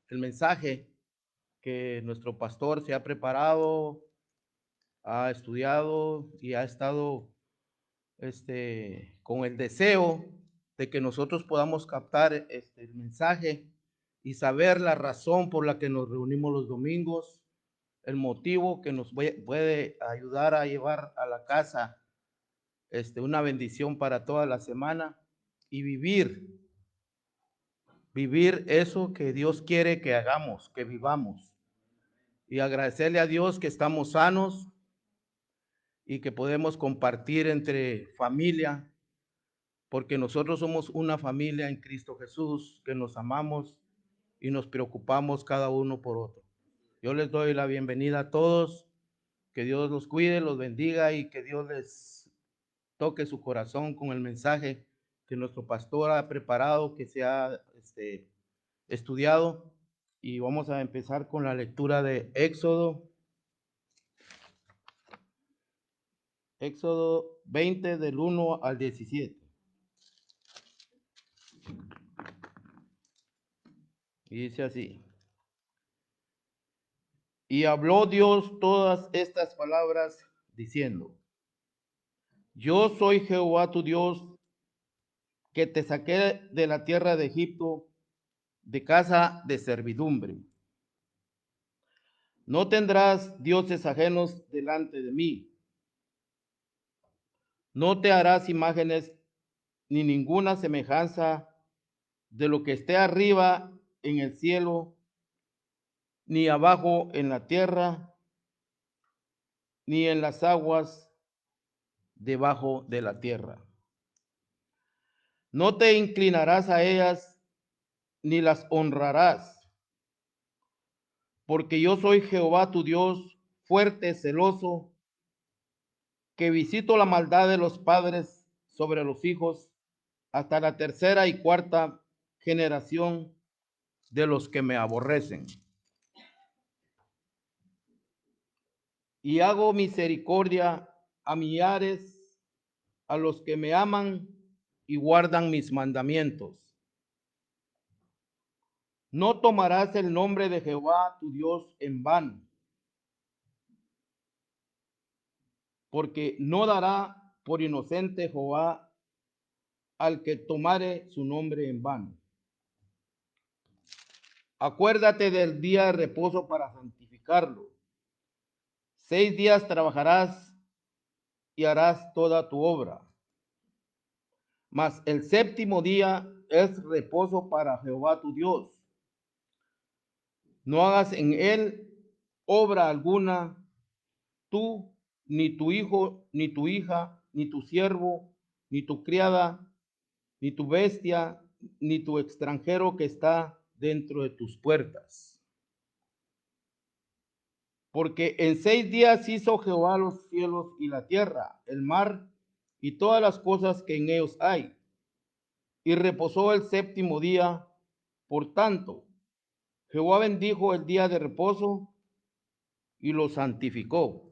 el mensaje que nuestro pastor se ha preparado, ha estudiado y ha estado con el deseo de que nosotros podamos captar el mensaje y saber la razón por la que nos reunimos los domingos, el motivo que nos puede ayudar a llevar a la casa una bendición para toda la semana y vivir eso que Dios quiere que hagamos, que vivamos. Y agradecerle a Dios que estamos sanos y que podemos compartir entre familia, porque nosotros somos una familia en Cristo Jesús, que nos amamos y nos preocupamos cada uno por otro. Yo les doy la bienvenida a todos, que Dios los cuide, los bendiga y que Dios les toque su corazón con el mensaje que nuestro pastor ha preparado, que se ha estudiado. Y vamos a empezar con la lectura de Éxodo 20 del 1 al 17. Y dice así: y habló Dios todas estas palabras diciendo: yo soy Jehová tu Dios, que te saqué de la tierra de Egipto, de casa de servidumbre. No tendrás dioses ajenos delante de mí. No te harás imágenes ni ninguna semejanza de lo que esté arriba en el cielo, ni abajo en la tierra, ni en las aguas debajo de la tierra. No te inclinarás a ellas, ni las honrarás, porque yo soy Jehová tu Dios, fuerte, celoso, que visito la maldad de los padres sobre los hijos hasta la tercera y cuarta generación de los que me aborrecen. Y hago misericordia a millares, a los que me aman y guardan mis mandamientos. No tomarás el nombre de Jehová tu Dios en vano, porque no dará por inocente Jehová al que tomare su nombre en vano. Acuérdate del día de reposo para santificarlo. 6 días trabajarás y harás toda tu obra. Mas el séptimo día es reposo para Jehová tu Dios. No hagas en él obra alguna, tú, ni tu hijo, ni tu hija, ni tu siervo, ni tu criada, ni tu bestia, ni tu extranjero que está dentro de tus puertas. Porque en 6 días hizo Jehová los cielos y la tierra, el mar y todas las cosas que en ellos hay. Y reposó el séptimo día. Por tanto, Jehová bendijo el día de reposo y lo santificó.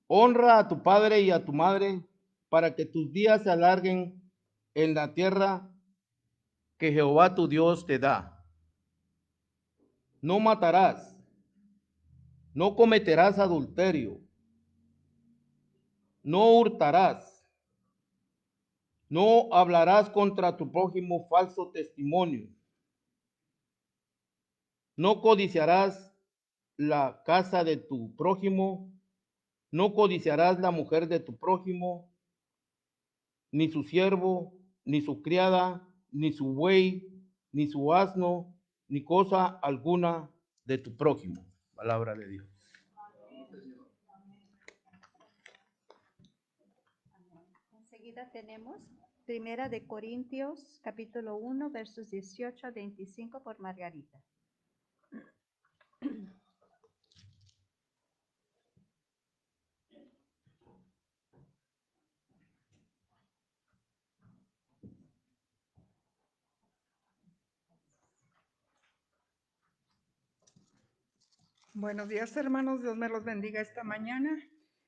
Honra a tu padre y a tu madre para que tus días se alarguen en la tierra que Jehová tu Dios te da. No matarás, no cometerás adulterio, no hurtarás, no hablarás contra tu prójimo falso testimonio, no codiciarás la casa de tu prójimo, no codiciarás la mujer de tu prójimo, ni su siervo, ni su criada, ni su buey, ni su asno, ni cosa alguna de tu prójimo. Palabra de Dios. Enseguida tenemos Primera de Corintios, capítulo 1, versos 18 a 25 por Margarita. Buenos días, hermanos. Dios me los bendiga esta mañana.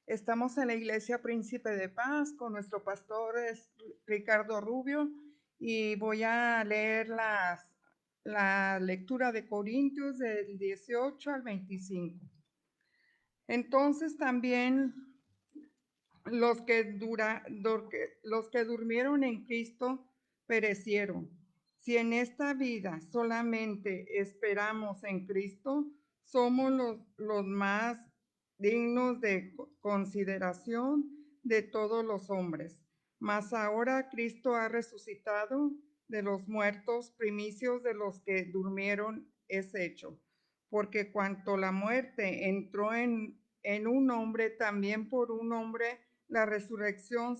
Estamos en la Iglesia Príncipe de Paz con nuestro pastor Ricardo Rubio y voy a leer la lectura de Corintios del 18 al 25. Entonces también los que durmieron en Cristo perecieron. Si en esta vida solamente esperamos en Cristo, somos los más dignos de consideración de todos los hombres. Mas ahora Cristo ha resucitado de los muertos, primicios de los que durmieron es hecho. Porque cuanto la muerte entró en un hombre, también por un hombre la resurrección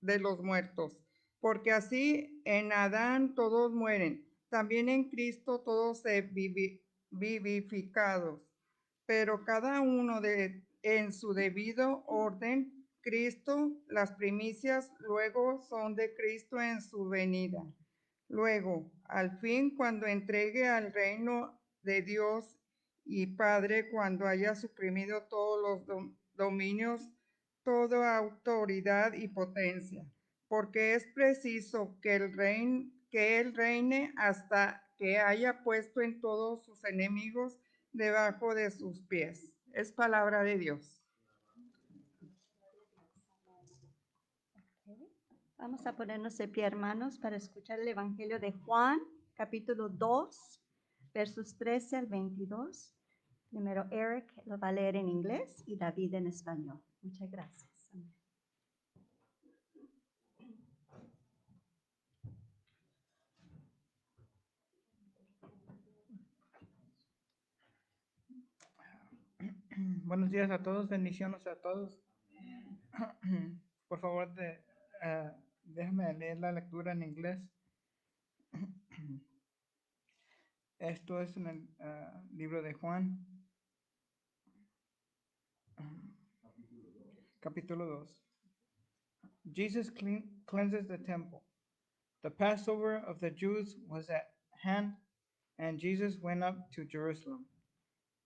de los muertos. Porque así en Adán todos mueren, también en Cristo todos se vivificados, pero cada uno en su debido orden. Cristo, las primicias, luego son de Cristo en su venida. Luego, al fin, cuando entregue al reino de Dios y Padre, cuando haya suprimido todos los dominios, toda autoridad y potencia, porque es preciso que Él reine hasta que haya puesto en todos sus enemigos debajo de sus pies. Es palabra de Dios. Vamos a ponernos de pie, hermanos, para escuchar el Evangelio de Juan, capítulo 2, versos 13 al 22. Primero Eric lo va a leer en inglés y David en español. Muchas gracias. Amén. Buenos días a todos, bendiciones a todos. Por favor, déjame leer la lectura en inglés. Esto es en el libro de Juan, capítulo 2. Jesus cleanses the temple. The Passover of the Jews was at hand, and Jesus went up to Jerusalem.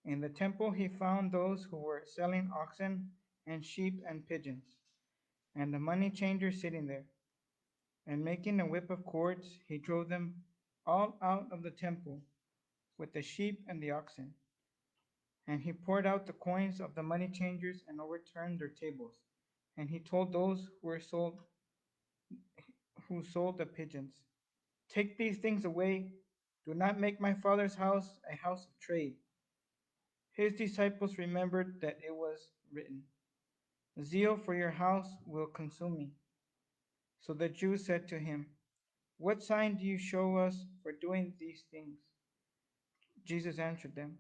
In the temple he found those who were selling oxen and sheep and pigeons, and the money changers sitting there. And making a whip of cords, he drove them all out of the temple with the sheep and the oxen. And he poured out the coins of the money changers and overturned their tables. And he told those who sold the pigeons, "Take these things away. Do not make my Father's house a house of trade." His disciples remembered that it was written, "Zeal for your house will consume me." So the Jews said to him, "What sign do you show us for doing these things?" Jesus answered them,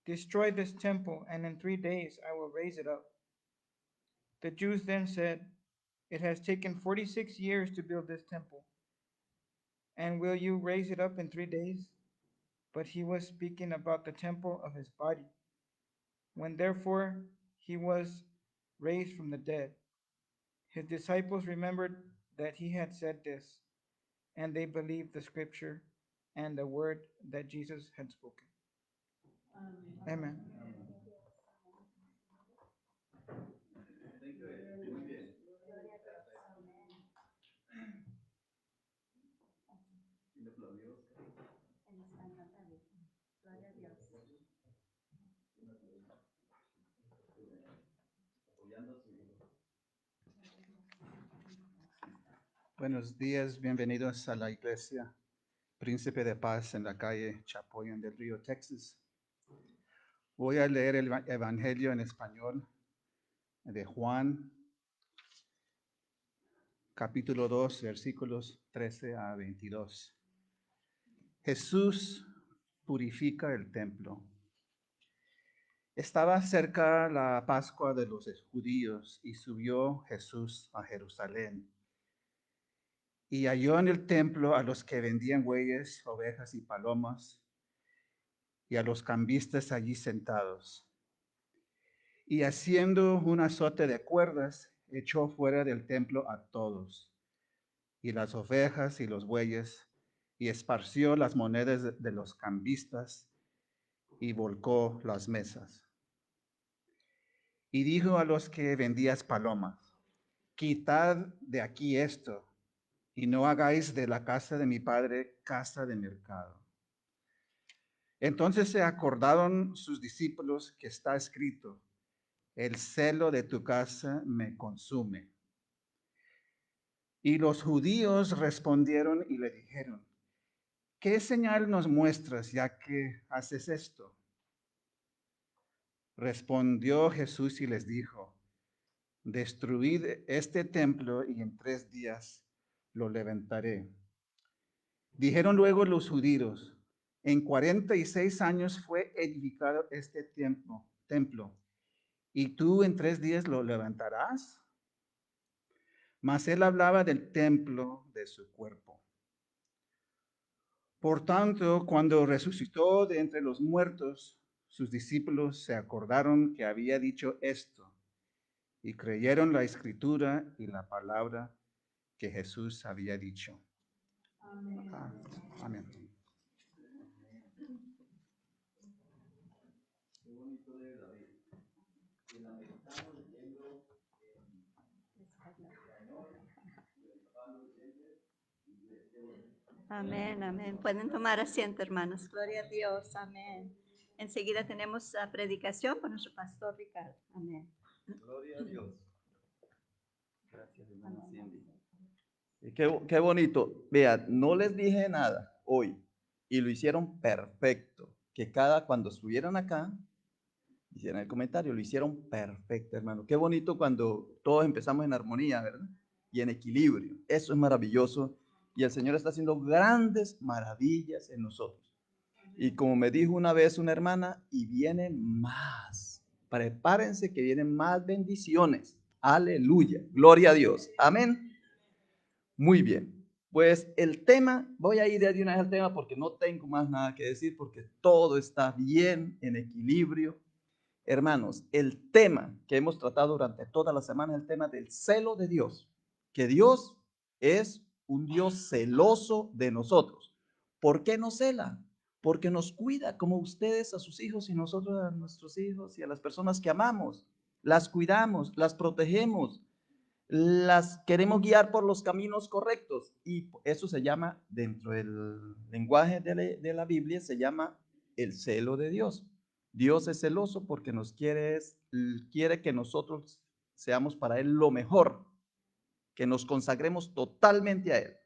"Destroy this temple, and in 3 days I will raise it up." The Jews then said, "It has taken 46 years to build this temple, and will you raise it up in 3 days?" But he was speaking about the temple of his body. When therefore he was raised from the dead, his disciples remembered that he had said this, and they believed the scripture and the word that Jesus had spoken. Amen. En español, David. Gloria a Dios. Buenos días, bienvenidos a la iglesia Príncipe de Paz en la calle Chapoyan del Río, Texas. Voy a leer el Evangelio en español de Juan, capítulo 2, versículos 13 a 22. Jesús purifica el templo. Estaba cerca la Pascua de los judíos y subió Jesús a Jerusalén. Y halló en el templo a los que vendían bueyes, ovejas y palomas, y a los cambistas allí sentados. Y haciendo un azote de cuerdas, echó fuera del templo a todos, y las ovejas y los bueyes, y esparció las monedas de los cambistas, y volcó las mesas. Y dijo a los que vendían palomas, "Quitad de aquí esto, y no hagáis de la casa de mi padre casa de mercado." Entonces se acordaron sus discípulos que está escrito: el celo de tu casa me consume. Y los judíos respondieron y le dijeron: ¿qué señal nos muestras ya que haces esto? Respondió Jesús y les dijo: destruid este templo y en 3 días lo levantaré. Dijeron luego los judíos: en 46 años fue edificado este templo, ¿y tú en 3 días lo levantarás? Mas él hablaba del templo de su cuerpo. Por tanto, cuando resucitó de entre los muertos, sus discípulos se acordaron que había dicho esto y creyeron la escritura y la palabra que Jesús había dicho. Amén. Amén. Amén, amén. Pueden tomar asiento, hermanos. Gloria a Dios. Amén. Enseguida tenemos la predicación con nuestro pastor Ricardo. Amén. Gloria a Dios. Gracias, hermana Cindy. Y qué bonito. Vea, no les dije nada hoy y lo hicieron perfecto. Que cuando estuvieran acá, hicieran el comentario, lo hicieron perfecto, hermano. Qué bonito cuando todos empezamos en armonía, ¿verdad? Y en equilibrio. Eso es maravilloso. Y el Señor está haciendo grandes maravillas en nosotros. Y como me dijo una vez una hermana, y vienen más. Prepárense que vienen más bendiciones. Aleluya. Gloria a Dios. Amén. Muy bien. Pues el tema, voy a ir de una vez al tema porque no tengo más nada que decir, porque todo está bien en equilibrio. Hermanos, el tema que hemos tratado durante toda la semana es el tema del celo de Dios. Que Dios es un Dios celoso de nosotros. ¿Por qué nos cela? Porque nos cuida como ustedes a sus hijos y nosotros a nuestros hijos y a las personas que amamos. Las cuidamos, las protegemos, las queremos guiar por los caminos correctos. Y eso se llama, dentro del lenguaje de la Biblia, se llama el celo de Dios. Dios es celoso porque quiere que nosotros seamos para Él lo mejor, que nos consagremos totalmente a Él.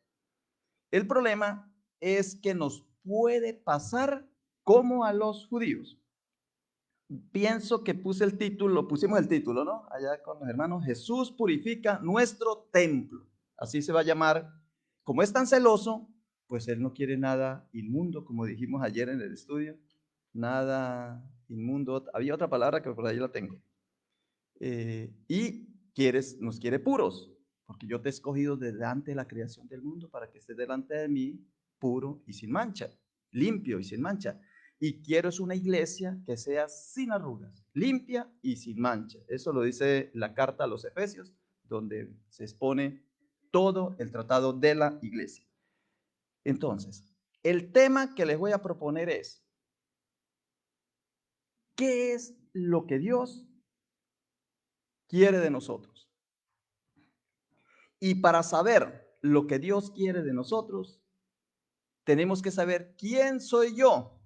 El problema es que nos puede pasar como a los judíos. Pienso que pusimos el título, ¿no? Allá con los hermanos, Jesús purifica nuestro templo. Así se va a llamar. Como es tan celoso, pues Él no quiere nada inmundo, como dijimos ayer en el estudio. Nada inmundo. Había otra palabra que por ahí la tengo. Y nos quiere puros, porque yo te he escogido delante de la creación del mundo para que estés delante de mí puro y sin mancha, limpio y sin mancha. Y quiero es una iglesia que sea sin arrugas, limpia y sin mancha. Eso lo dice la carta a los Efesios, donde se expone todo el tratado de la iglesia. Entonces, el tema que les voy a proponer es: ¿qué es lo que Dios quiere de nosotros? Y para saber lo que Dios quiere de nosotros, tenemos que saber quién soy yo.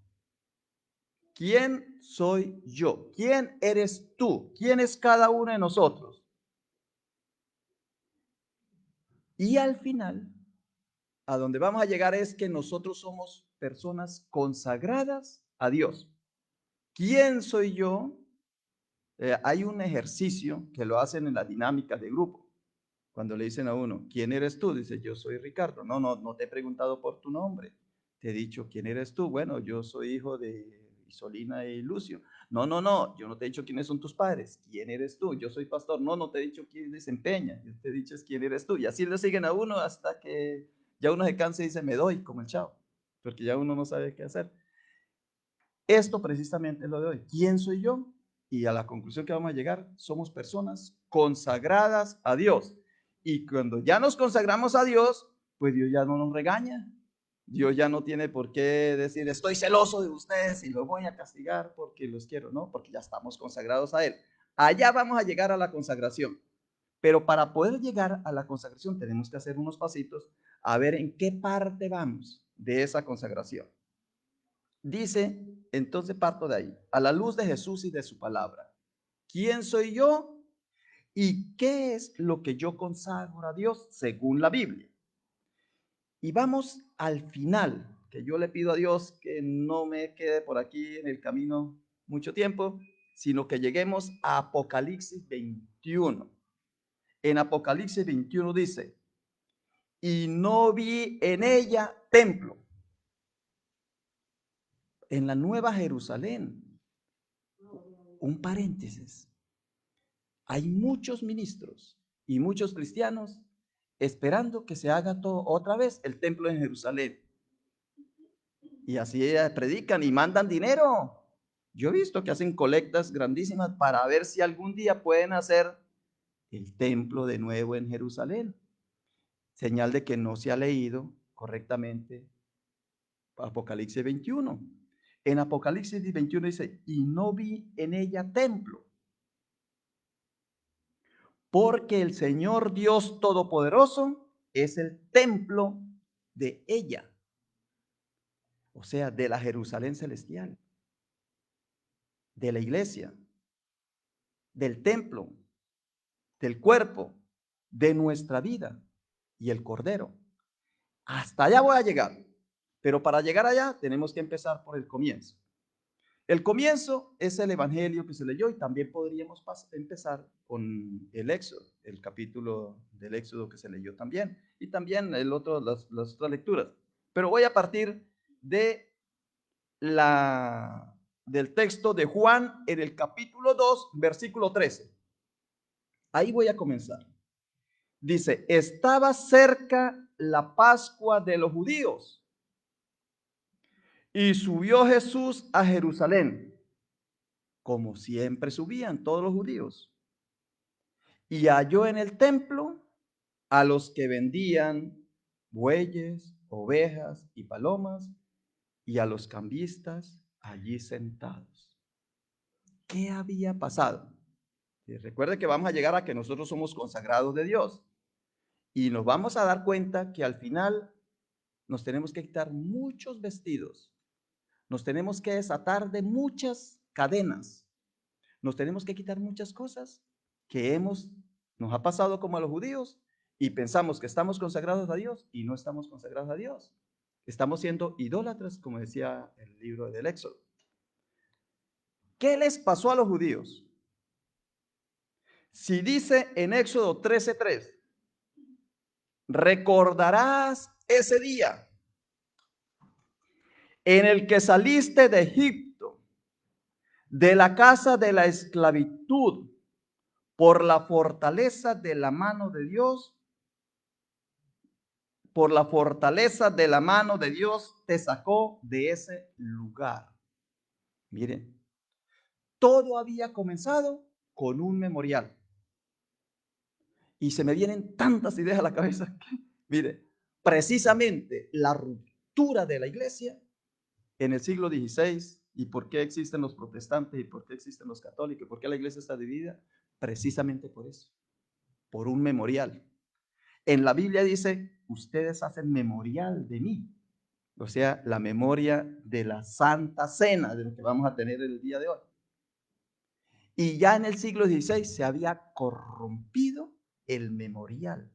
¿Quién soy yo? ¿Quién eres tú? ¿Quién es cada uno de nosotros? Y al final, a donde vamos a llegar es que nosotros somos personas consagradas a Dios. ¿Quién soy yo? Hay un ejercicio que lo hacen en la dinámica de grupo. Cuando le dicen a uno, ¿quién eres tú? Dice, yo soy Ricardo. No te he preguntado por tu nombre. Te he dicho, ¿quién eres tú? Bueno, yo soy hijo de Isolina y Lucio. No, yo no te he dicho quiénes son tus padres. ¿Quién eres tú? Yo soy pastor. No te he dicho quién desempeña. Yo te he dicho quién eres tú. Y así le siguen a uno hasta que ya uno se cansa y dice, me doy, como el chavo. Porque ya uno no sabe qué hacer. Esto precisamente es lo de hoy. ¿Quién soy yo? Y a la conclusión que vamos a llegar, somos personas consagradas a Dios. Y cuando ya nos consagramos a Dios, pues Dios ya no nos regaña. Dios ya no tiene por qué decir, estoy celoso de ustedes y los voy a castigar porque los quiero, ¿no? Porque ya estamos consagrados a Él. Allá vamos a llegar a la consagración. Pero para poder llegar a la consagración tenemos que hacer unos pasitos a ver en qué parte vamos de esa consagración. dice, entonces parto de ahí, a la luz de Jesús y de su palabra. ¿Quién soy yo? ¿Y qué es lo que yo consagro a Dios según la Biblia? Y vamos al final, que yo le pido a Dios que no me quede por aquí en el camino mucho tiempo, sino que lleguemos a Apocalipsis 21. En Apocalipsis 21 dice, y no vi en ella templo. En la Nueva Jerusalén, un paréntesis, hay muchos ministros y muchos cristianos esperando que se haga todo otra vez el templo en Jerusalén. Y así predican y mandan dinero. Yo he visto que hacen colectas grandísimas para ver si algún día pueden hacer el templo de nuevo en Jerusalén. Señal de que no se ha leído correctamente Apocalipsis 21. En Apocalipsis 21 dice, y no vi en ella templo, porque el Señor Dios Todopoderoso es el templo de ella. O sea, de la Jerusalén celestial, de la iglesia, del templo, del cuerpo, de nuestra vida y el Cordero. Hasta allá voy a llegar, pero para llegar allá tenemos que empezar por el comienzo. El comienzo es el evangelio que se leyó y también podríamos empezar con el Éxodo, el capítulo del Éxodo que se leyó también, y también las otras lecturas. Pero voy a partir de del texto de Juan en el capítulo 2, versículo 13. Ahí voy a comenzar. Dice, estaba cerca la Pascua de los judíos y subió Jesús a Jerusalén, como siempre subían todos los judíos, y halló en el templo a los que vendían bueyes, ovejas y palomas, y a los cambistas allí sentados. ¿Qué había pasado? Y recuerde que vamos a llegar a que nosotros somos consagrados de Dios, y nos vamos a dar cuenta que al final nos tenemos que quitar muchos vestidos, nos tenemos que desatar de muchas cadenas, nos tenemos que quitar muchas cosas que nos ha pasado como a los judíos y pensamos que estamos consagrados a Dios y no estamos consagrados a Dios. Estamos siendo idólatras, como decía el libro del Éxodo. ¿Qué les pasó a los judíos? Si dice en Éxodo 13:3, recordarás ese día en el que saliste de Egipto, de la casa de la esclavitud, por la fortaleza de la mano de Dios, por la fortaleza de la mano de Dios te sacó de ese lugar. Miren, todo había comenzado con un memorial. Y se me vienen tantas ideas a la cabeza que, mire, precisamente la ruptura de la iglesia en el siglo XVI y por qué existen los protestantes y por qué existen los católicos, por qué la iglesia está dividida, precisamente por eso, por un memorial. En la Biblia dice, ustedes hacen memorial de mí, o sea, la memoria de la Santa Cena, de lo que vamos a tener el día de hoy. Y ya en el siglo XVI se había corrompido el memorial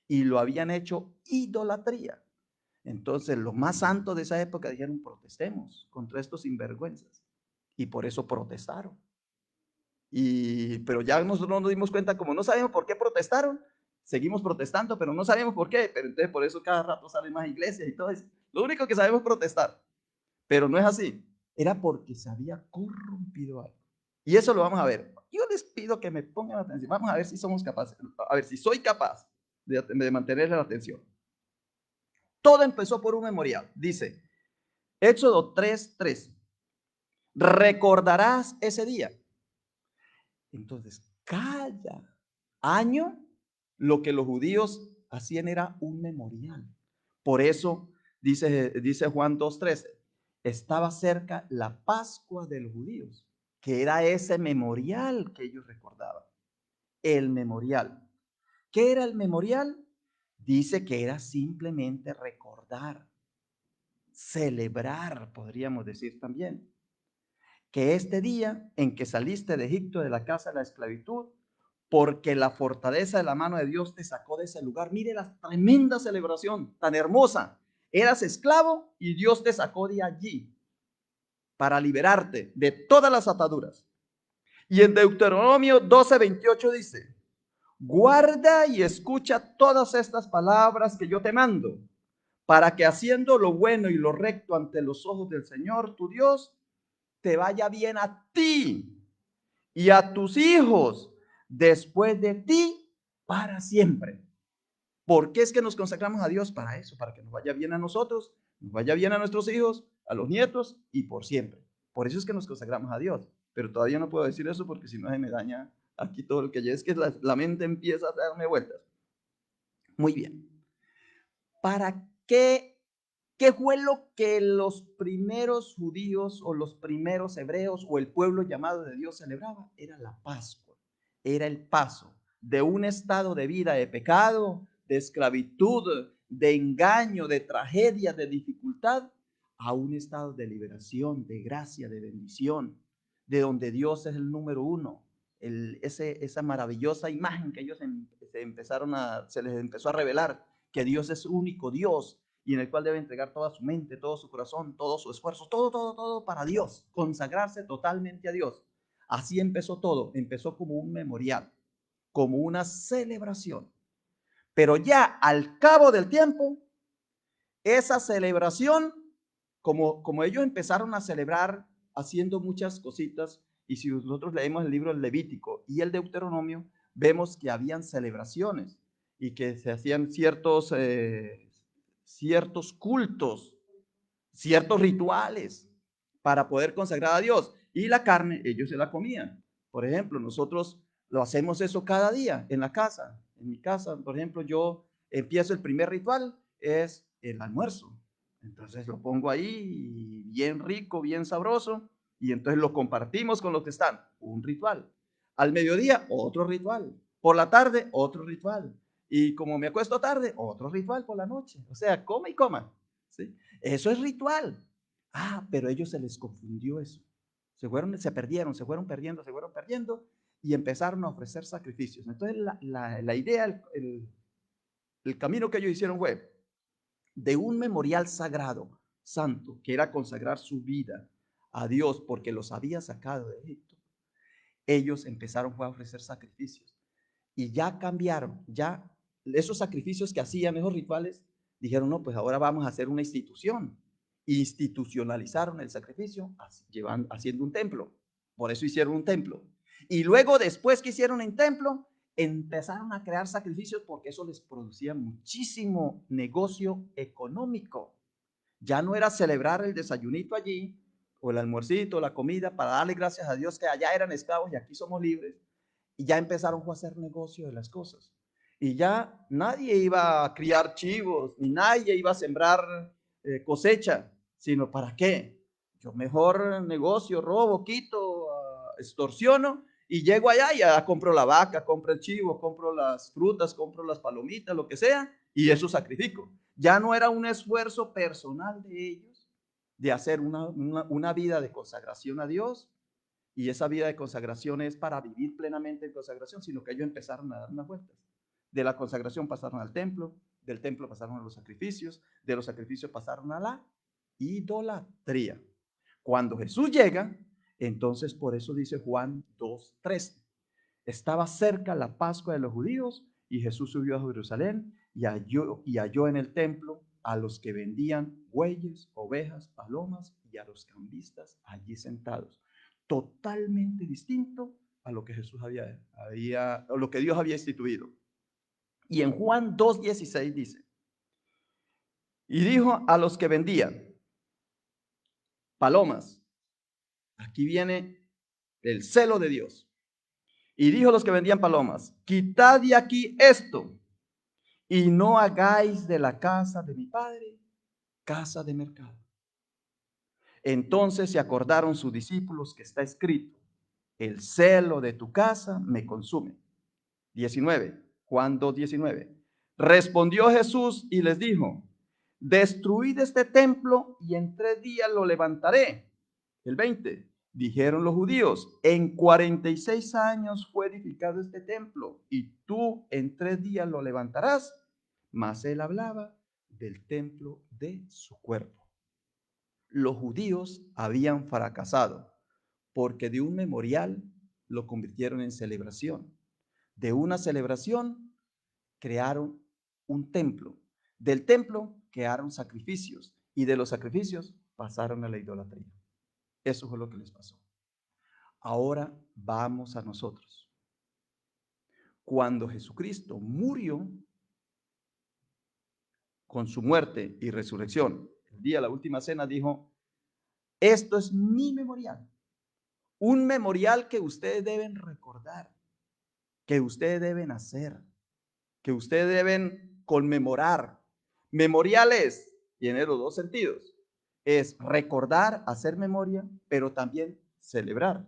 y lo habían hecho idolatría. Entonces los más santos de esa época dijeron, protestemos contra estos sinvergüenzas. Y por eso protestaron. Pero ya nosotros nos dimos cuenta, como no sabemos por qué protestaron, seguimos protestando, pero no sabemos por qué. Pero entonces por eso cada rato salen más iglesias y todo eso. Lo único que sabemos es protestar. Pero no es así. Era porque se había corrompido algo. Y eso lo vamos a ver. Yo les pido que me pongan atención. Vamos a ver si somos capaces. A ver si soy capaz de mantener la atención. Todo empezó por un memorial. Dice, Éxodo 3:3. Recordarás ese día. Entonces, cada año lo que los judíos hacían era un memorial. Por eso dice Juan 2:13, estaba cerca la Pascua de los judíos, que era ese memorial que ellos recordaban. El memorial. ¿Qué era el memorial? Dice que era simplemente recordar. celebrar, podríamos decir también, que este día en que saliste de Egipto, de la casa de la esclavitud, porque la fortaleza de la mano de Dios te sacó de ese lugar. Mire la tremenda celebración, tan hermosa. Eras esclavo y Dios te sacó de allí para liberarte de todas las ataduras. Y en Deuteronomio 12:28 dice, guarda y escucha todas estas palabras que yo te mando, para que haciendo lo bueno y lo recto ante los ojos del Señor, tu Dios, te vaya bien a ti y a tus hijos después de ti para siempre. ¿Por qué es que nos consagramos a Dios? Para eso, para que nos vaya bien a nosotros, nos vaya bien a nuestros hijos, a los nietos y por siempre. Por eso es que nos consagramos a Dios. Pero todavía no puedo decir eso porque si no se me daña aquí todo lo que ya es que la mente empieza a darme vueltas. Muy bien. ¿Para qué? ¿Qué fue lo que los primeros judíos o los primeros hebreos o el pueblo llamado de Dios celebraba? Era la Pascua, era el paso de un estado de vida de pecado, de esclavitud, de engaño, de tragedia, de dificultad, a un estado de liberación, de gracia, de bendición, de donde Dios es el número uno. Esa maravillosa imagen que ellos se les empezó a revelar, que Dios es único Dios, y en el cual debe entregar toda su mente, todo su corazón, todo su esfuerzo, todo para Dios, consagrarse totalmente a Dios. Así empezó todo, empezó como un memorial, como una celebración. Pero ya al cabo del tiempo, esa celebración, como ellos empezaron a celebrar haciendo muchas cositas, y si nosotros leemos el libro del Levítico y el Deuteronomio, vemos que habían celebraciones y que se hacían ciertos cultos, ciertos rituales para poder consagrar a Dios. Y la carne, ellos se la comían. Por ejemplo, nosotros lo hacemos eso cada día en la casa. En mi casa, por ejemplo, yo empiezo el primer ritual, es el almuerzo. Entonces lo pongo ahí, bien rico, bien sabroso, y entonces lo compartimos con los que están. Un ritual. Al mediodía, otro ritual. Por la tarde, otro ritual. Y como me acuesto tarde, otro ritual por la noche. O sea, come y coma. ¿Sí? Eso es ritual. Ah, pero a ellos se les confundió eso. Se perdieron, se fueron perdiendo y empezaron a ofrecer sacrificios. Entonces la idea, el camino que ellos hicieron fue de un memorial sagrado, santo, que era consagrar su vida a Dios porque los había sacado de Egipto. Ellos empezaron a ofrecer sacrificios y ya cambiaron, ya esos sacrificios que hacían, esos rituales, dijeron, no, pues ahora vamos a hacer una institución. Institucionalizaron el sacrificio haciendo un templo. Por eso hicieron un templo. Y luego, después que hicieron el templo, empezaron a crear sacrificios porque eso les producía muchísimo negocio económico. Ya no era celebrar el desayunito allí, o el almuercito, la comida, para darle gracias a Dios que allá eran esclavos y aquí somos libres. Y ya empezaron a hacer negocio de las cosas. Y ya nadie iba a criar chivos, ni nadie iba a sembrar cosecha, sino ¿para qué? Yo mejor negocio, robo, quito, extorsiono, y llego allá y ya compro la vaca, compro el chivo, compro las frutas, compro las palomitas, lo que sea, y eso sacrifico. Ya no era un esfuerzo personal de ellos de hacer una vida de consagración a Dios, y esa vida de consagración es para vivir plenamente en consagración, sino que ellos empezaron a dar unas vueltas. De la consagración pasaron al templo, del templo pasaron a los sacrificios, de los sacrificios pasaron a la idolatría. Cuando Jesús llega, entonces por eso dice Juan 2:13, estaba cerca la Pascua de los judíos y Jesús subió a Jerusalén y halló en el templo a los que vendían bueyes, ovejas, palomas y a los cambistas allí sentados. Totalmente distinto a lo que Jesús a lo que Dios había instituido. Y en Juan 2:16 dice, y dijo a los que vendían palomas, aquí viene el celo de Dios, y dijo a los que vendían palomas, quitad de aquí esto, y no hagáis de la casa de mi padre casa de mercado. Entonces se acordaron sus discípulos que está escrito, el celo de tu casa me consume. 19, Juan 2:19. Respondió Jesús y les dijo, destruid este templo y en 3 días lo levantaré. El 20, dijeron los judíos, en 46 años fue edificado este templo y tú en 3 días lo levantarás. Mas él hablaba del templo de su cuerpo. Los judíos habían fracasado porque de un memorial lo convirtieron en celebración. De una celebración crearon un templo. Del templo crearon sacrificios y de los sacrificios pasaron a la idolatría. Eso fue lo que les pasó. Ahora vamos a nosotros. Cuando Jesucristo murió, con su muerte y resurrección, el día de la última cena dijo, esto es mi memorial. Un memorial que ustedes deben recordar, que ustedes deben hacer, que ustedes deben conmemorar. Memoriales tiene los dos sentidos. Es recordar, hacer memoria, pero también celebrar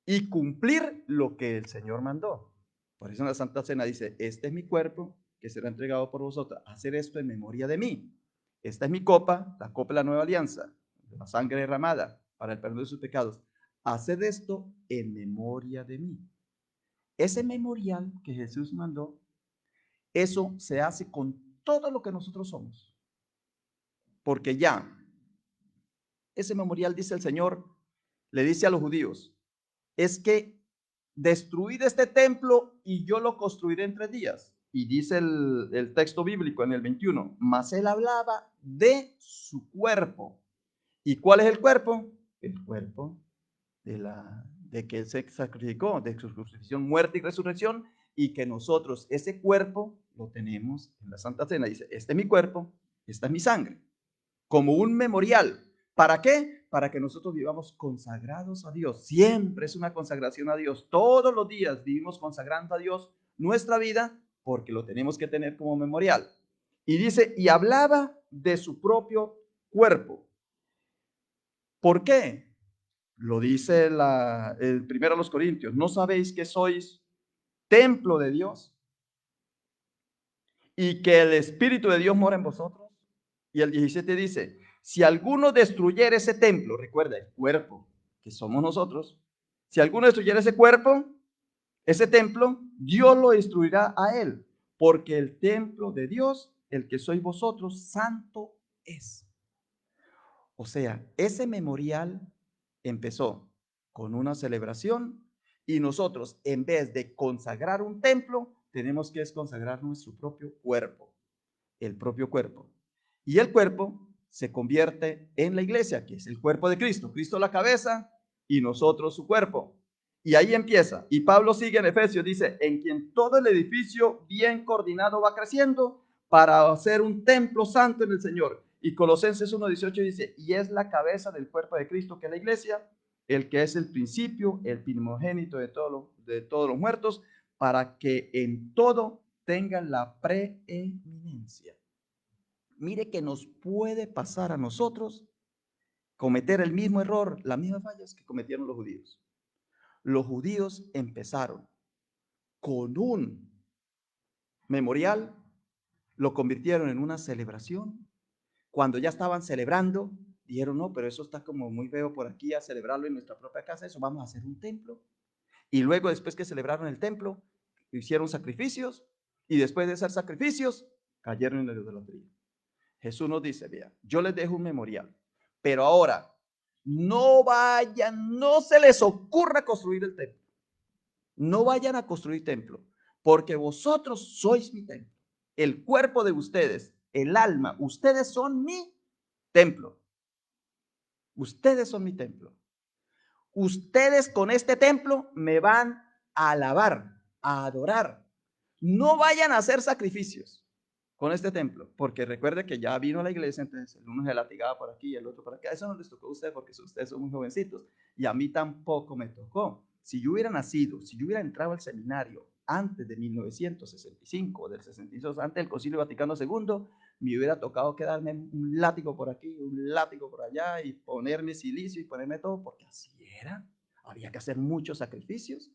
y cumplir lo que el Señor mandó. Por eso en la Santa Cena dice, este es mi cuerpo que será entregado por vosotros. Hacer esto en memoria de mí. Esta es mi copa, la copa de la nueva alianza, de la sangre derramada para el perdón de sus pecados. Haced esto en memoria de mí. Ese memorial que Jesús mandó, eso se hace con todo lo que nosotros somos. Porque ya, ese memorial, dice el Señor, le dice a los judíos, es que destruid este templo y yo lo construiré en 3 días. Y dice el texto bíblico en el 21, mas él hablaba de su cuerpo. ¿Y cuál es el cuerpo? El cuerpo de que él se sacrificó, de su crucifixión, muerte y resurrección, y que nosotros ese cuerpo lo tenemos en la Santa Cena. Dice, este es mi cuerpo, esta es mi sangre, como un memorial. ¿Para qué? Para que nosotros vivamos consagrados a Dios. Siempre es una consagración a Dios. Todos los días vivimos consagrando a Dios nuestra vida porque lo tenemos que tener como memorial. Y dice, y hablaba de su propio cuerpo. ¿Por qué? Lo dice el primero a los Corintios. ¿No sabéis que sois templo de Dios y que el Espíritu de Dios mora en vosotros? Y el 17 dice, si alguno destruyera ese templo, recuerda, el cuerpo que somos nosotros, si alguno destruyera ese cuerpo, ese templo, Dios lo destruirá a él, porque el templo de Dios, el que sois vosotros, santo es. O sea, ese memorial empezó con una celebración y nosotros, en vez de consagrar un templo, tenemos que consagrar nuestro propio cuerpo, el propio cuerpo. Y el cuerpo se convierte en la iglesia, que es el cuerpo de Cristo. Cristo la cabeza y nosotros su cuerpo. Y ahí empieza. Y Pablo sigue en Efesios, dice, en quien todo el edificio bien coordinado va creciendo para hacer un templo santo en el Señor. Y Colosenses 1:18 dice, y es la cabeza del cuerpo de Cristo, que es la iglesia, el que es el principio, el primogénito de todos los muertos, para que en todo tengan la preeminencia. Mire que nos puede pasar a nosotros cometer el mismo error, las mismas fallas que cometieron los judíos. Los judíos empezaron con un memorial, lo convirtieron en una celebración. Cuando ya estaban celebrando, dijeron, no, pero eso está como muy feo por aquí, a celebrarlo en nuestra propia casa, eso vamos a hacer un templo. Y luego, después que celebraron el templo, hicieron sacrificios, y después de hacer sacrificios, cayeron en la idolatría. Jesús nos dice, vea, yo les dejo un memorial, pero ahora no vayan, no se les ocurra construir el templo. No vayan a construir templo, porque vosotros sois mi templo. El cuerpo de ustedes, el alma, ustedes son mi templo. Ustedes son mi templo. Ustedes con este templo me van a alabar, a adorar. No vayan a hacer sacrificios con este templo, porque recuerde que ya vino a la iglesia, entonces el uno se latigaba por aquí y el otro por acá. Eso no les tocó a ustedes porque ustedes son muy jovencitos y a mí tampoco me tocó. Si yo hubiera nacido, si yo hubiera entrado al seminario antes de 1965 o del 62, antes del Concilio Vaticano II, me hubiera tocado quedarme un látigo por aquí, un látigo por allá y ponerme silicio y ponerme todo, porque así era. Había que hacer muchos sacrificios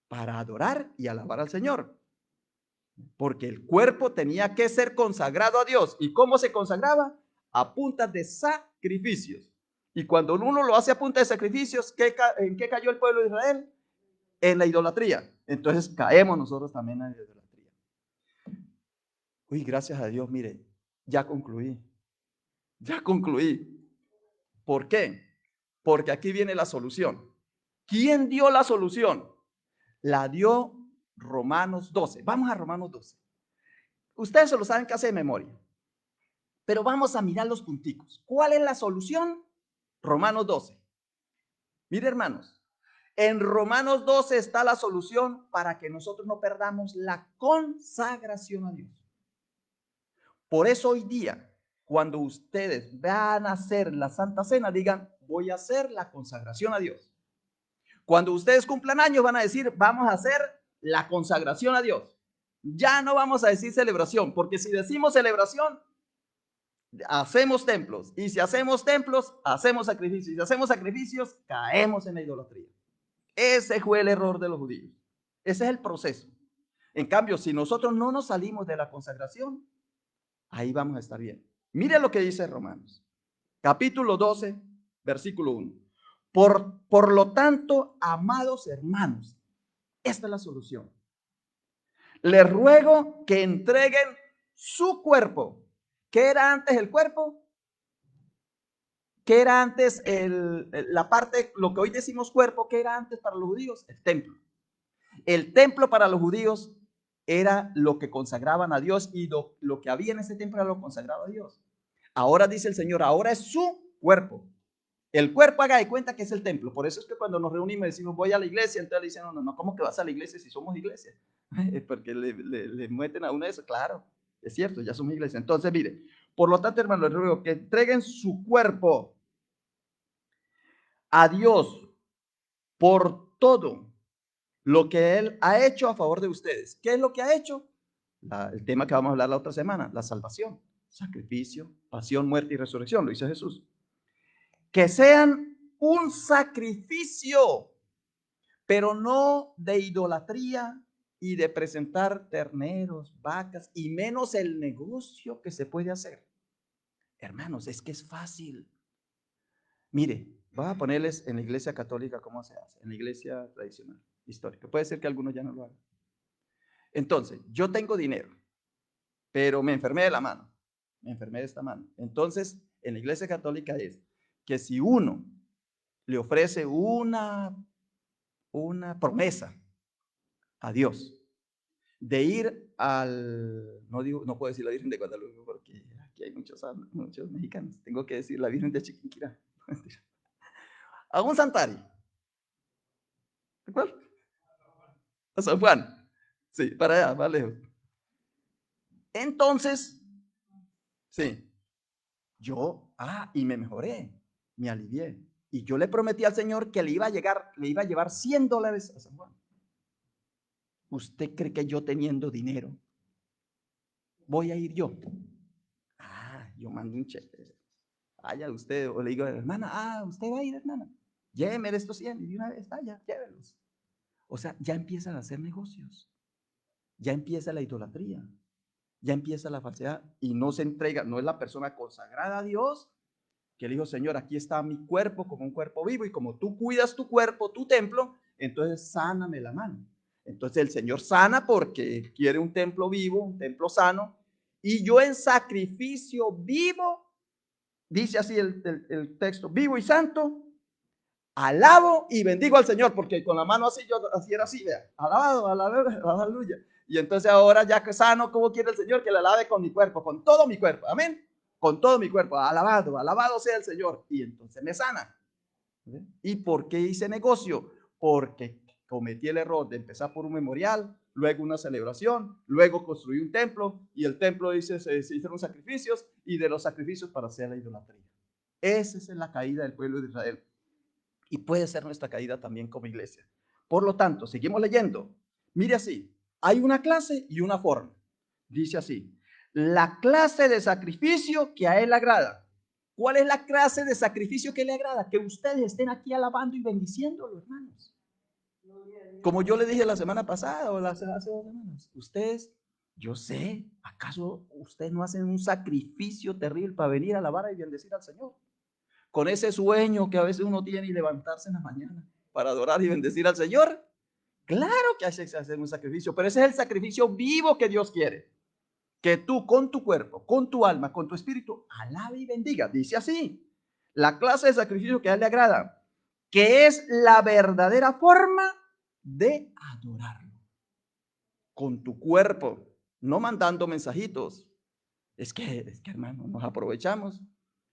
para adorar y alabar al Señor. Porque el cuerpo tenía que ser consagrado a Dios. ¿Y cómo se consagraba? A punta de sacrificios. Y cuando uno lo hace a punta de sacrificios, ¿en qué cayó el pueblo de Israel? En la idolatría. Entonces caemos nosotros también en la idolatría. Uy, gracias a Dios, mire, ya concluí. Ya concluí. ¿Por qué? Porque aquí viene la solución. ¿Quién dio la solución? La dio Romanos 12. Vamos a Romanos 12. Ustedes se lo saben casi de memoria. Pero vamos a mirar los punticos. ¿Cuál es la solución? Romanos 12. Mire, hermanos, en Romanos 12 está la solución para que nosotros no perdamos la consagración a Dios. Por eso hoy día, cuando ustedes van a hacer la Santa Cena, digan, voy a hacer la consagración a Dios. Cuando ustedes cumplan años, van a decir, vamos a hacer la consagración a Dios. Ya no vamos a decir celebración, porque si decimos celebración, hacemos templos. Y si hacemos templos, hacemos sacrificios. Y si hacemos sacrificios, caemos en la idolatría. Ese fue el error de los judíos. Ese es el proceso. En cambio, si nosotros no nos salimos de la consagración, ahí vamos a estar bien. Mire lo que dice Romanos, capítulo 12, versículo 1. Por lo tanto, amados hermanos, esta es la solución. Les ruego que entreguen su cuerpo. ¿Qué era antes el cuerpo? ¿Qué era antes la parte, lo que hoy decimos cuerpo? ¿Qué era antes para los judíos? El templo. El templo para los judíos era lo que consagraban a Dios y lo que había en ese templo era lo consagrado a Dios. Ahora dice el Señor, ahora es su cuerpo. El cuerpo, haga de cuenta que es el templo. Por eso es que cuando nos reunimos y decimos voy a la iglesia, entonces le dicen, no, ¿cómo que vas a la iglesia si somos iglesia? Porque le meten a uno eso, claro, es cierto, ya somos iglesia. Entonces, mire, por lo tanto, hermano, les ruego que entreguen su cuerpo a Dios por todo lo que Él ha hecho a favor de ustedes. ¿Qué es lo que ha hecho? El tema que vamos a hablar la otra semana, la salvación, sacrificio, pasión, muerte y resurrección, lo dice Jesús. Que sean un sacrificio, pero no de idolatría y de presentar terneros, vacas, y menos el negocio que se puede hacer. Hermanos, es que es fácil. Mire, voy a ponerles en la iglesia católica cómo se hace, en la iglesia tradicional, histórica. Puede ser que algunos ya no lo hagan. Entonces, yo tengo dinero, pero me enfermé de la mano, me enfermé de esta mano. Entonces, en la iglesia católica es que si uno le ofrece una promesa a Dios de ir no puedo decir la Virgen de Guadalupe porque aquí hay muchos mexicanos, tengo que decir la Virgen de Chiquinquirá, a un santuario. ¿De acuerdo? A San Juan. Sí, para allá, más lejos. Entonces, sí, y me mejoré, me alivié. Y yo le prometí al Señor que le iba a llevar $100 a San Juan. ¿Usted cree que yo teniendo dinero voy a ir yo? Yo mando un cheque. Vaya usted, o le digo, hermana, usted va a ir, hermana. Lléveme de estos 100 y de una vez, vaya, llévelos. O sea, ya empiezan a hacer negocios. Ya empieza la idolatría. Ya empieza la falsedad y no se entrega, no es la persona consagrada a Dios que le dijo, Señor, aquí está mi cuerpo como un cuerpo vivo y como tú cuidas tu cuerpo, tu templo, entonces sáname la mano. Entonces el Señor sana porque quiere un templo vivo, un templo sano, y yo en sacrificio vivo, dice así el texto, vivo y santo, alabo y bendigo al Señor, porque con la mano así, yo así era así, vea, alabado, aleluya. Y entonces ahora ya que sano, ¿cómo quiere el Señor que la alabe con mi cuerpo? Con todo mi cuerpo, amén. Con todo mi cuerpo, alabado sea el Señor. Y entonces me sana. ¿Y por qué hice negocio? Porque cometí el error de empezar por un memorial, luego una celebración, luego construí un templo y el templo dice, se hicieron sacrificios y de los sacrificios para hacer la idolatría. Esa es la caída del pueblo de Israel. Y puede ser nuestra caída también como iglesia. Por lo tanto, seguimos leyendo. Mire así, hay una clase y una forma. Dice así, la clase de sacrificio que a él agrada. ¿Cuál es la clase de sacrificio que le agrada? Que ustedes estén aquí alabando y bendiciéndolo, hermanos. Como yo le dije la semana pasada o hace 2 semanas, ustedes Yo sé, ¿acaso ustedes no hacen un sacrificio terrible para venir a alabar y bendecir al Señor? Con ese sueño que a veces uno tiene y levantarse en la mañana para adorar y bendecir al Señor. Claro que hay que hacer un sacrificio, pero ese es el sacrificio vivo que Dios quiere. Que tú con tu cuerpo, con tu alma, con tu espíritu, alabe y bendiga. Dice así, la clase de sacrificio que a Él le agrada, que es la verdadera forma de adorarlo. Con tu cuerpo, no mandando mensajitos. Es que hermano, nos aprovechamos.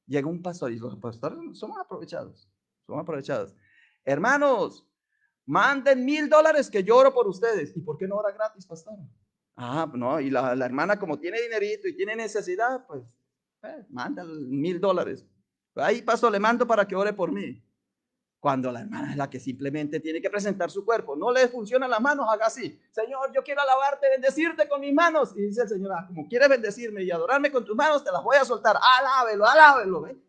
Llega un pastor y los pastores somos aprovechados. Somos aprovechados. Hermanos, manden $1,000 que yo oro por ustedes. ¿Y por qué no ora gratis, pastor? Ah, no, y la hermana como tiene dinerito y tiene necesidad, pues manda $1,000. Ahí, pastor, le mando para que ore por mí. Cuando la hermana es la que simplemente tiene que presentar su cuerpo, no le funcionan las manos, haga así: Señor, yo quiero alabarte, bendecirte con mis manos. Y dice el Señor: como quieres bendecirme y adorarme con tus manos, te las voy a soltar. Alábelo, alábelo. ¿Ve?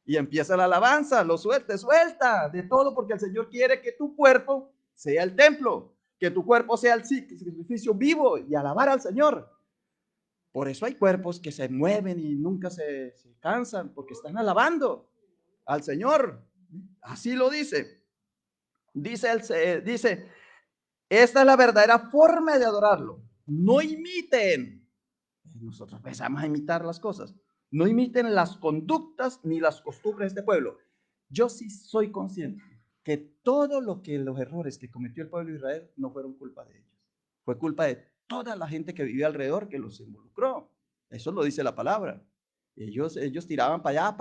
Y empieza la alabanza, lo suelta de todo, porque el Señor quiere que tu cuerpo sea el templo, que tu cuerpo sea el sacrificio vivo y alabar al Señor. Por eso hay cuerpos que se mueven y nunca se cansan, porque están alabando al Señor. Así lo dice. Dice, esta es la verdadera forma de adorarlo. No imiten. Nosotros empezamos a imitar las cosas. No imiten las conductas ni las costumbres de este pueblo. Yo sí soy consciente que todo los errores que cometió el pueblo de Israel no fueron culpa de ellos. Fue culpa de toda la gente que vivía alrededor que los involucró. Eso lo dice la palabra. Ellos tiraban para allá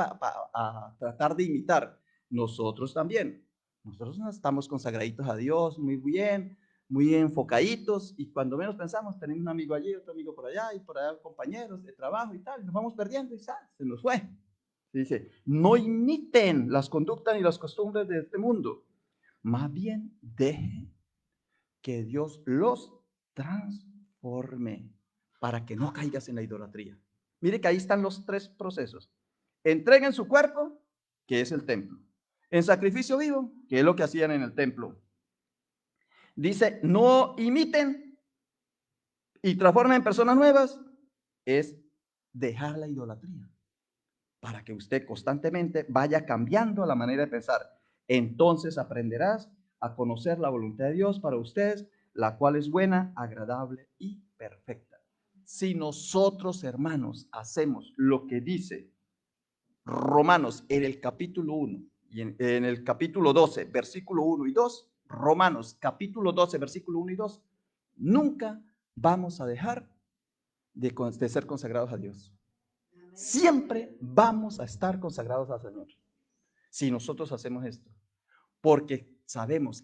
a tratar de imitar. Nosotros también. Nosotros estamos consagraditos a Dios muy bien, muy enfocaditos, y cuando menos pensamos tenemos un amigo allí, otro amigo por allá, y por allá compañeros de trabajo y tal, y nos vamos perdiendo y se nos fue. Dice, no imiten las conductas ni las costumbres de este mundo, más bien dejen que Dios los transforme para que no caigas en la idolatría. Mire que ahí están los 3 procesos. Entreguen su cuerpo, que es el templo. En sacrificio vivo, que es lo que hacían en el templo. Dice, no imiten y transformen en personas nuevas, es dejar la idolatría para que usted constantemente vaya cambiando la manera de pensar. Entonces aprenderás a conocer la voluntad de Dios para ustedes, la cual es buena, agradable y perfecta. Si nosotros, hermanos, hacemos lo que dice Romanos en el capítulo 1 y en el capítulo 12, versículo 1 y 2, Romanos capítulo 12, versículo 1 y 2, nunca vamos a dejar de ser consagrados a Dios. Siempre vamos a estar consagrados al Señor si nosotros hacemos esto, porque sabemos,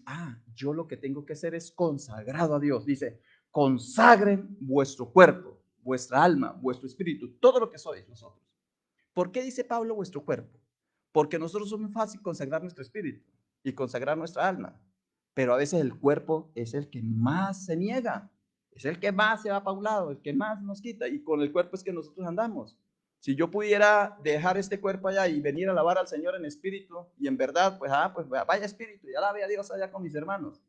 yo lo que tengo que hacer es consagrado a Dios. Dice, consagren vuestro cuerpo, vuestra alma, vuestro espíritu, todo lo que sois nosotros. ¿Por qué dice Pablo vuestro cuerpo? Porque nosotros somos fácil consagrar nuestro espíritu y consagrar nuestra alma, pero a veces el cuerpo es el que más se niega, es el que más se va para un lado, el que más nos quita, y con el cuerpo es que nosotros andamos. Si yo pudiera dejar este cuerpo allá y venir a alabar al Señor en espíritu y en verdad, pues vaya espíritu, y alabe a Dios allá con mis hermanos.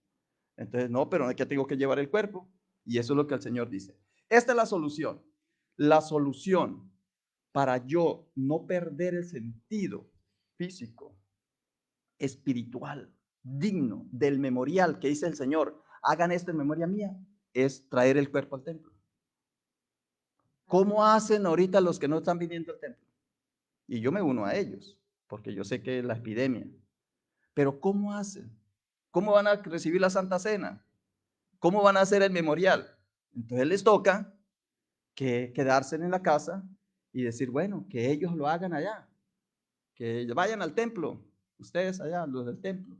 Entonces, no, pero no es que tengo que llevar el cuerpo, y eso es lo que el Señor dice. Esta es la solución. La solución para yo no perder el sentido físico, espiritual, digno del memorial que dice el Señor, hagan esto en memoria mía, es traer el cuerpo al templo. ¿Cómo hacen ahorita los que no están viniendo al templo? Y yo me uno a ellos, porque yo sé que es la epidemia. Pero ¿cómo hacen? ¿Cómo van a recibir la Santa Cena? ¿Cómo van a hacer el memorial? Entonces les toca que quedarse en la casa y decir, bueno, que ellos lo hagan allá, que vayan al templo, ustedes allá, los del templo.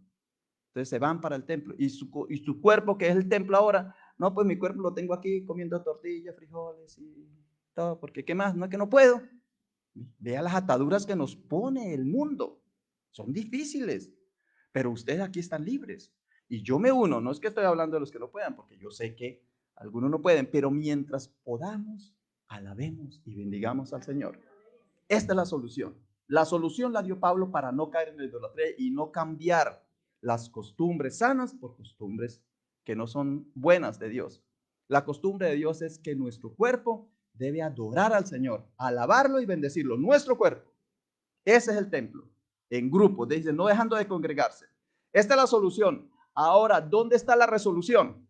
Entonces se van para el templo. Y su cuerpo, que es el templo ahora, no, pues mi cuerpo lo tengo aquí comiendo tortillas, frijoles y todo, porque ¿qué más? No es que no puedo. Vea las ataduras que nos pone el mundo. Son difíciles, pero ustedes aquí están libres. Y yo me uno, no es que estoy hablando de los que no puedan, porque yo sé que algunos no pueden, pero mientras podamos, alabemos y bendigamos al Señor. Esta es la solución. La solución la dio Pablo para no caer en la idolatría y no cambiar las costumbres sanas por costumbres que no son buenas de Dios. La costumbre de Dios es que nuestro cuerpo debe adorar al Señor, alabarlo y bendecirlo. Nuestro cuerpo. Ese es el templo. En grupo, dice, no dejando de congregarse. Esta es la solución. Ahora, ¿dónde está la resolución?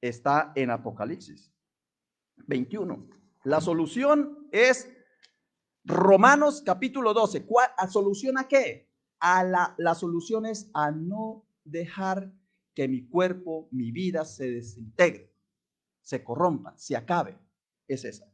Está en Apocalipsis 21. La solución es Romanos capítulo 12. ¿A solución a qué? La solución es a no dejar que mi cuerpo, mi vida se desintegre, se corrompa, se acabe. Es esa.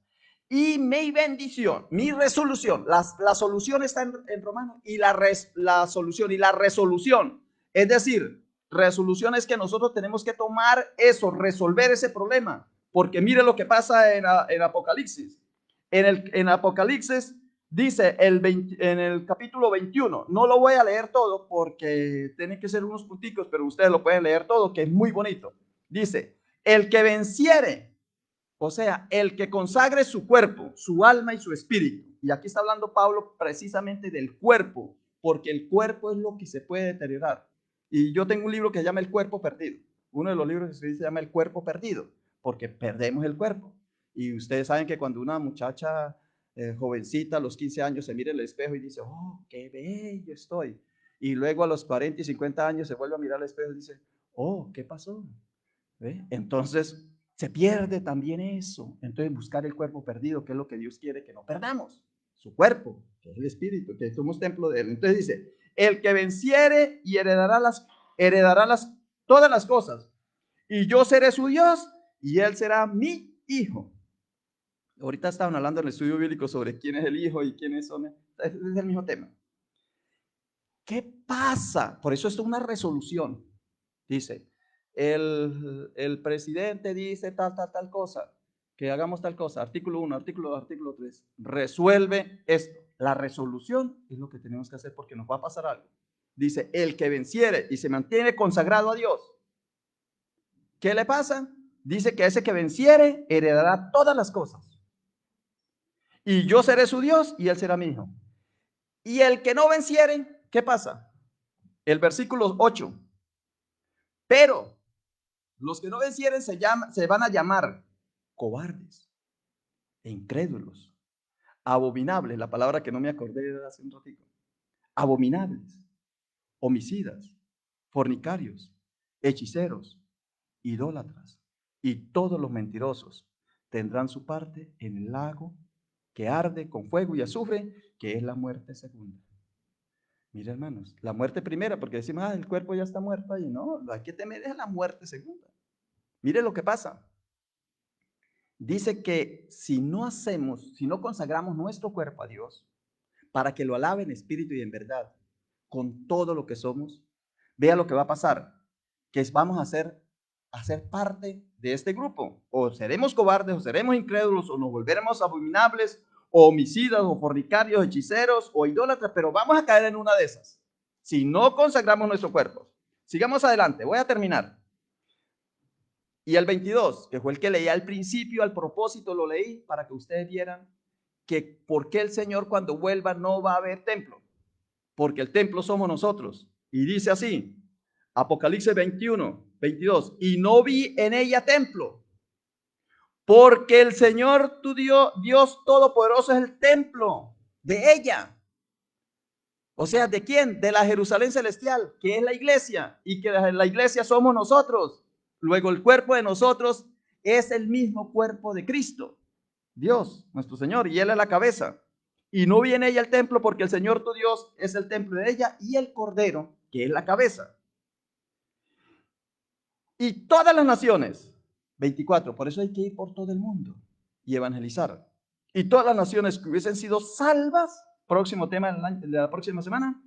Y mi bendición, mi resolución, la solución está en Romanos y la solución y la resolución. Es decir, resolución es que nosotros tenemos que tomar eso, resolver ese problema. Porque mire lo que pasa en Apocalipsis. En Apocalipsis dice en el capítulo 21, no lo voy a leer todo porque tienen que ser unos punticos, pero ustedes lo pueden leer todo, que es muy bonito. Dice, el que venciere, o sea, el que consagre su cuerpo, su alma y su espíritu. Y aquí está hablando Pablo precisamente del cuerpo, porque el cuerpo es lo que se puede deteriorar. Y yo tengo un libro que se llama El cuerpo perdido. Uno de los libros que se llama El cuerpo perdido, porque perdemos el cuerpo. Y ustedes saben que cuando una muchacha jovencita a los 15 años se mira en el espejo y dice, oh, qué bello estoy. Y luego a los 40 y 50 años se vuelve a mirar al espejo y dice, oh, ¿qué pasó? ¿Ve? Entonces se pierde también eso. Entonces buscar el cuerpo perdido, que es lo que Dios quiere que no perdamos. Su cuerpo, que es el espíritu, que somos templo de él. Entonces dice, el que venciere y heredará todas las cosas. Y yo seré su Dios y él será mi hijo. Ahorita estaban hablando en el estudio bíblico sobre quién es el hijo y quiénes son. Es el mismo tema. ¿Qué pasa? Por eso esto es una resolución. Dice, el presidente dice tal cosa, que hagamos tal cosa, artículo 1, artículo 2, artículo 3, resuelve esto. La resolución es lo que tenemos que hacer porque nos va a pasar algo. Dice, el que venciere y se mantiene consagrado a Dios, ¿qué le pasa? Dice que ese que venciere heredará todas las cosas. Y yo seré su Dios y él será mi hijo. Y el que no venciere, ¿qué pasa? El versículo 8. Pero los que no vencieren se van a llamar cobardes e incrédulos, abominables, la palabra que no me acordé de hace un ratito, abominables, homicidas, fornicarios, hechiceros, idólatras y todos los mentirosos tendrán su parte en el lago que arde con fuego y azufre, que es la muerte segunda. Mira, hermanos, la muerte primera, porque decimos, el cuerpo ya está muerto, y no, hay que temer es la muerte segunda. Mire lo que pasa. Dice que si no consagramos nuestro cuerpo a Dios, para que lo alabe en espíritu y en verdad, con todo lo que somos, vea lo que va a pasar, que vamos a ser parte de este grupo. O seremos cobardes, o seremos incrédulos, o nos volveremos abominables, o homicidas, o fornicarios, hechiceros, o idólatras, pero vamos a caer en una de esas, si no consagramos nuestro cuerpo. Sigamos adelante, voy a terminar. Y el 22, que fue el que leí al principio, al propósito lo leí para que ustedes vieran que por qué el Señor cuando vuelva no va a haber templo, porque el templo somos nosotros. Y dice así, Apocalipsis 21, 22, y no vi en ella templo, porque el Señor tu Dios Todopoderoso es el templo de ella. O sea, ¿de quién? De la Jerusalén celestial, que es la iglesia, y que la iglesia somos nosotros. Luego el cuerpo de nosotros es el mismo cuerpo de Cristo, Dios, nuestro Señor, y Él es la cabeza. Y no viene ella al templo porque el Señor tu Dios es el templo de ella y el Cordero, que es la cabeza. Y todas las naciones, 24, por eso hay que ir por todo el mundo y evangelizar. Y todas las naciones que hubiesen sido salvas, próximo tema de la próxima semana,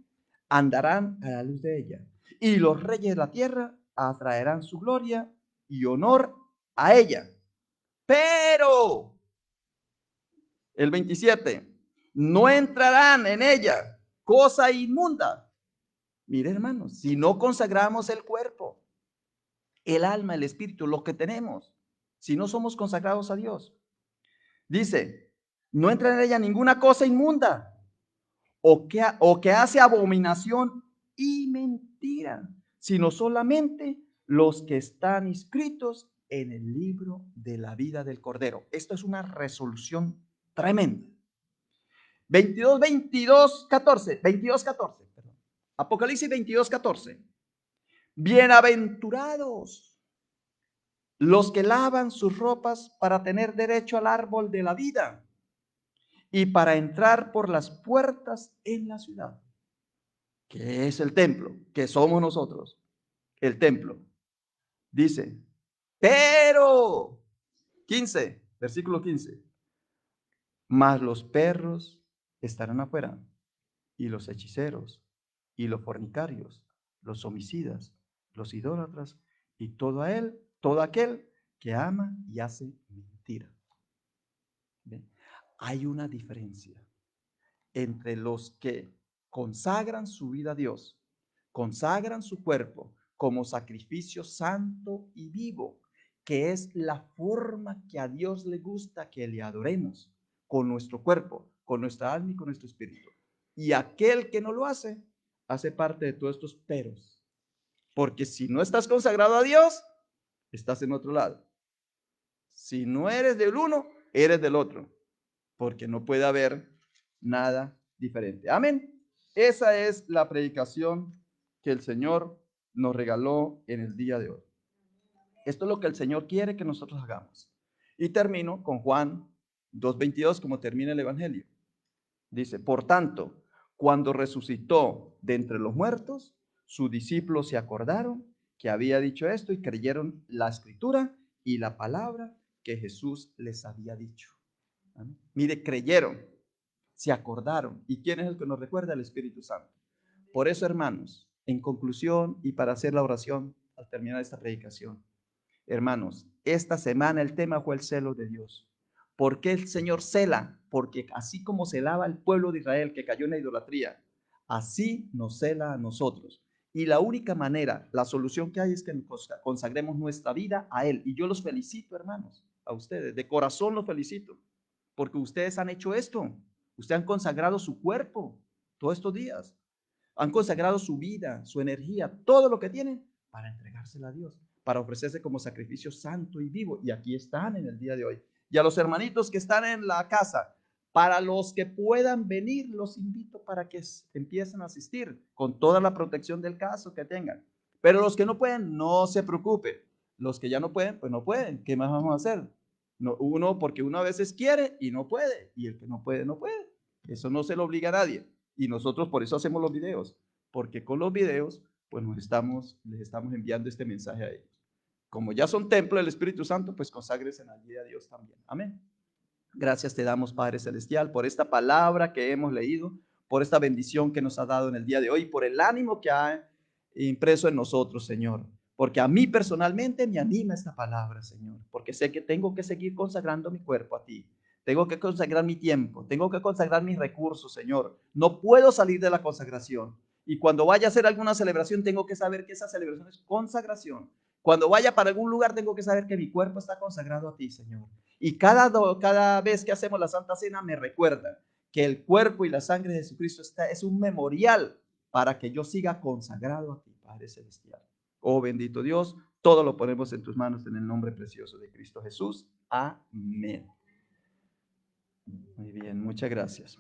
andarán a la luz de ella. Y los reyes de la tierra atraerán su gloria y honor a ella. Pero, el 27, no entrarán en ella cosa inmunda. Mire, hermanos, si no consagramos el cuerpo, el alma, el espíritu, lo que tenemos, si no somos consagrados a Dios, dice, no entra en ella ninguna cosa inmunda o que hace abominación y mentira, sino solamente los que están inscritos en el libro de la vida del Cordero. Esto es una resolución tremenda. 14. Perdón. Apocalipsis 14. Bienaventurados los que lavan sus ropas para tener derecho al árbol de la vida y para entrar por las puertas en la ciudad, que es el templo, que somos nosotros, el templo. Dice, pero, 15, versículo 15, mas los perros estarán afuera, y los hechiceros, y los fornicarios, los homicidas, los idólatras, y todo aquel que ama y hace mentira. ¿Ven? Hay una diferencia entre los que consagran su vida a Dios, consagran su cuerpo como sacrificio santo y vivo, que es la forma que a Dios le gusta que le adoremos, con nuestro cuerpo, con nuestra alma y con nuestro espíritu. Y aquel que no lo hace parte de todos estos peros. Porque si no estás consagrado a Dios, estás en otro lado. Si no eres del uno, eres del otro. Porque no puede haber nada diferente. Amén. Esa es la predicación que el Señor nos regaló en el día de hoy. Esto es lo que el Señor quiere que nosotros hagamos. Y termino con Juan 2:22, como termina el Evangelio. Dice, por tanto, cuando resucitó de entre los muertos, sus discípulos se acordaron que había dicho esto y creyeron la escritura y la palabra que Jesús les había dicho. ¿Amén? Mire, creyeron, se acordaron. ¿Y quién es el que nos recuerda? El Espíritu Santo. Por eso, hermanos, en conclusión y para hacer la oración al terminar esta predicación, hermanos, esta semana el tema fue el celo de Dios. ¿Por qué el Señor cela? Porque así como celaba el pueblo de Israel que cayó en la idolatría, así nos cela a nosotros. Y la única manera, la solución que hay es que consagremos nuestra vida a Él. Y yo los felicito, hermanos, a ustedes. De corazón los felicito, porque ustedes han hecho esto. Ustedes han consagrado su cuerpo todos estos días. Han consagrado su vida, su energía, todo lo que tienen para entregársela a Dios, para ofrecerse como sacrificio santo y vivo. Y aquí están en el día de hoy. Y a los hermanitos que están en la casa, para los que puedan venir, los invito para que empiecen a asistir con toda la protección del caso que tengan. Pero los que no pueden, no se preocupen. Los que ya no pueden, pues no pueden. ¿Qué más vamos a hacer? No, porque uno a veces quiere y no puede. Y el que no puede, no puede. Eso no se lo obliga a nadie. Y nosotros por eso hacemos los videos. Porque con los videos, pues les estamos enviando este mensaje a ellos. Como ya son templo del Espíritu Santo, pues conságrese allí a Dios también. Amén. Gracias te damos, Padre Celestial, por esta palabra que hemos leído, por esta bendición que nos ha dado en el día de hoy, por el ánimo que ha impreso en nosotros, Señor. Porque a mí personalmente me anima esta palabra, Señor, porque sé que tengo que seguir consagrando mi cuerpo a ti. Tengo que consagrar mi tiempo, tengo que consagrar mis recursos, Señor. No puedo salir de la consagración. Y cuando vaya a hacer alguna celebración, tengo que saber que esa celebración es consagración. Cuando vaya para algún lugar, tengo que saber que mi cuerpo está consagrado a ti, Señor. Y cada vez que hacemos la Santa Cena me recuerda que el cuerpo y la sangre de Jesucristo es un memorial para que yo siga consagrado a ti, Padre Celestial. Oh bendito Dios, todo lo ponemos en tus manos en el nombre precioso de Cristo Jesús. Amén. Muy bien, muchas gracias.